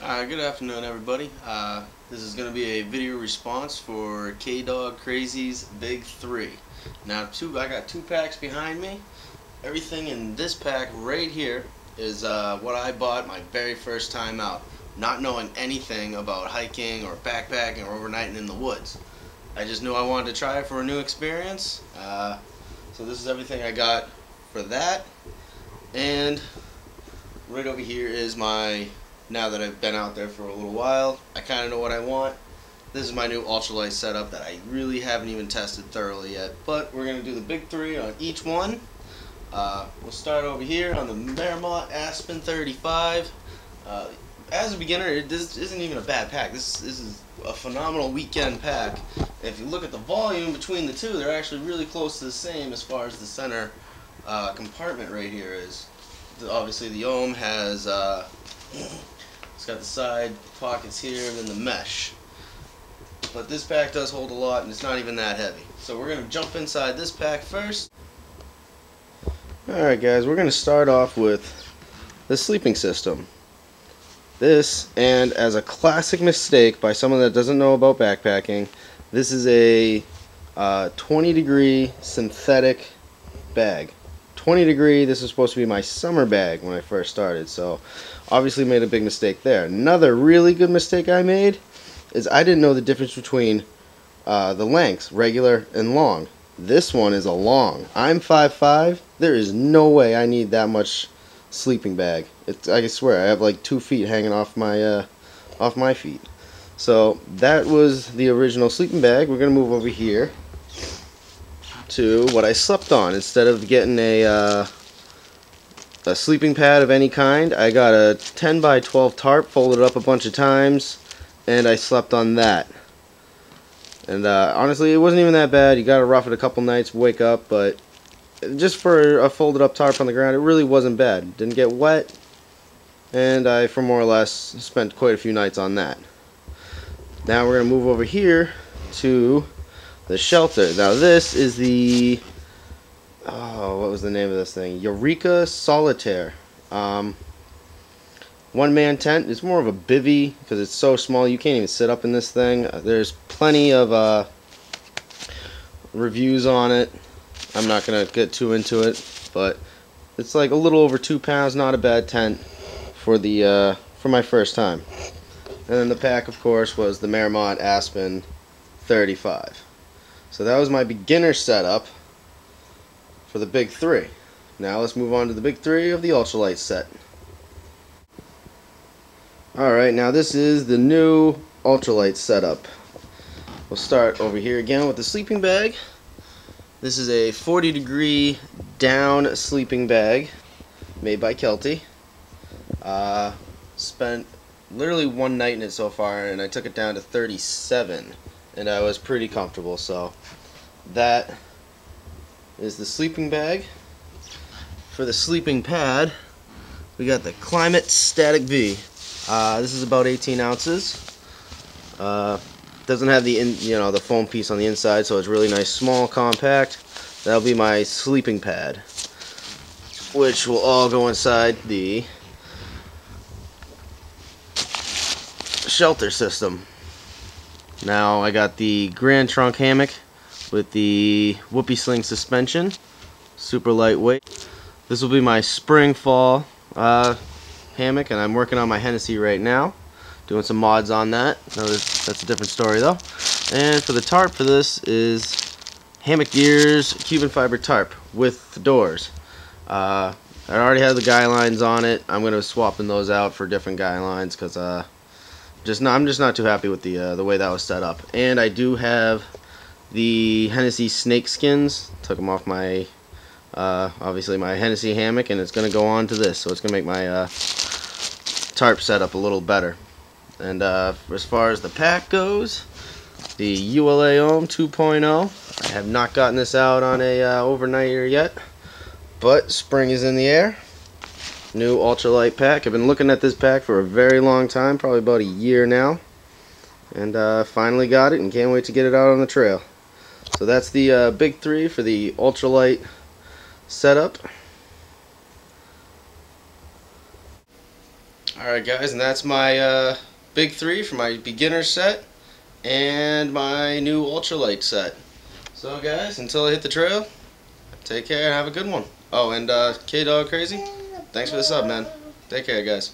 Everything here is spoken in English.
Good afternoon, everybody. This is going to be a video response for KDawgcrazy's Big 3. Now, I got two packs behind me. Everything in this pack right here is what I bought my very first time out, not knowing anything about hiking or backpacking or overnighting in the woods. I just knew I wanted to try it for a new experience. So this is everything I got for that. And right over here is my, now that I've been out there for a little while, I kind of know what I want. This is my new Ultralight setup that I really haven't even tested thoroughly yet. But we're going to do the big three on each one. We'll start over here on the Mermont Aspen 35. As a beginner, this isn't even a bad pack. This is a phenomenal weekend pack. And if you look at the volume between the two, they're actually really close to the same as far as the center compartment right here is. Obviously the Ohm has it's got the side pockets here and then the mesh. But this pack does hold a lot and it's not even that heavy. So we're going to jump inside this pack first. Alright guys, we're going to start off with the sleeping system. This, and as a classic mistake by someone that doesn't know about backpacking, this is a 20-degree synthetic bag. 20-degree, this is supposed to be my summer bag when I first started, so obviously made a big mistake there. Another really good mistake I made is I didn't know the difference between the lengths, regular and long. This one is a long. I'm 5'5". There is no way I need that much sleeping bag. I swear I have like 2 feet hanging off my feet. So that was the original sleeping bag. We're gonna move over here to what I slept on. Instead of getting a sleeping pad of any kind, I got a 10 by 12 tarp, folded up a bunch of times, and I slept on that. And honestly, it wasn't even that bad. You gotta rough it a couple nights, wake up, but just for a folded up tarp on the ground, it really wasn't bad. Didn't get wet, and I, for more or less, spent quite a few nights on that. Now we're gonna move over here to the shelter. Now this is the, what was the name of this thing? Eureka Solitaire. One-man tent. It's more of a bivvy because it's so small you can't even sit up in this thing. There's plenty of reviews on it. I'm not gonna get too into it, but it's like a little over 2 pounds. Not a bad tent for the for my first time. And then the pack, of course, was the Mermont Aspen 35. So that was my beginner setup for the big three. Now let's move on to the big three of the Ultralight set. Alright, now this is the new Ultralight setup. We'll start over here again with the sleeping bag. This is a 40-degree down sleeping bag made by Kelty. Spent literally one night in it so far, and I took it down to 37, and I was pretty comfortable. So that is the sleeping bag. For the sleeping pad, we got the Climate Static V. This is about 18 ounces. Doesn't have the the foam piece on the inside, so it's really nice, small, compact. That'll be my sleeping pad, which will all go inside the shelter system. Now I got the Grand Trunk hammock with the whoopee sling suspension, super lightweight. This will be my spring fall hammock, and I'm working on my Hennessy right now, doing some mods on that. That's a different story though. And for the tarp for this is Hammock Gears Cuban fiber tarp with the doors. I already have the guy lines on it. I'm going to be swapping those out for different guy lines because I'm just not too happy with the way that was set up. And I do have the Hennessy snake skins. Took them off my obviously my Hennessy hammock, and it's going to go on to this, so it's going to make my tarp setup a little better. And as far as the pack goes, the ULA Ohm 2.0. I have not gotten this out on a overnighter yet, but spring is in the air. New Ultralight pack. I've been looking at this pack for a very long time, probably about a year now, and finally got it and can't wait to get it out on the trail. So that's the big three for the Ultralight setup. Alright guys, and that's my big three for my beginner set and my new ultralight set. So guys, until I hit the trail, take care and have a good one. Oh, and KDawgcrazy, thanks for the sub, man. Take care, guys.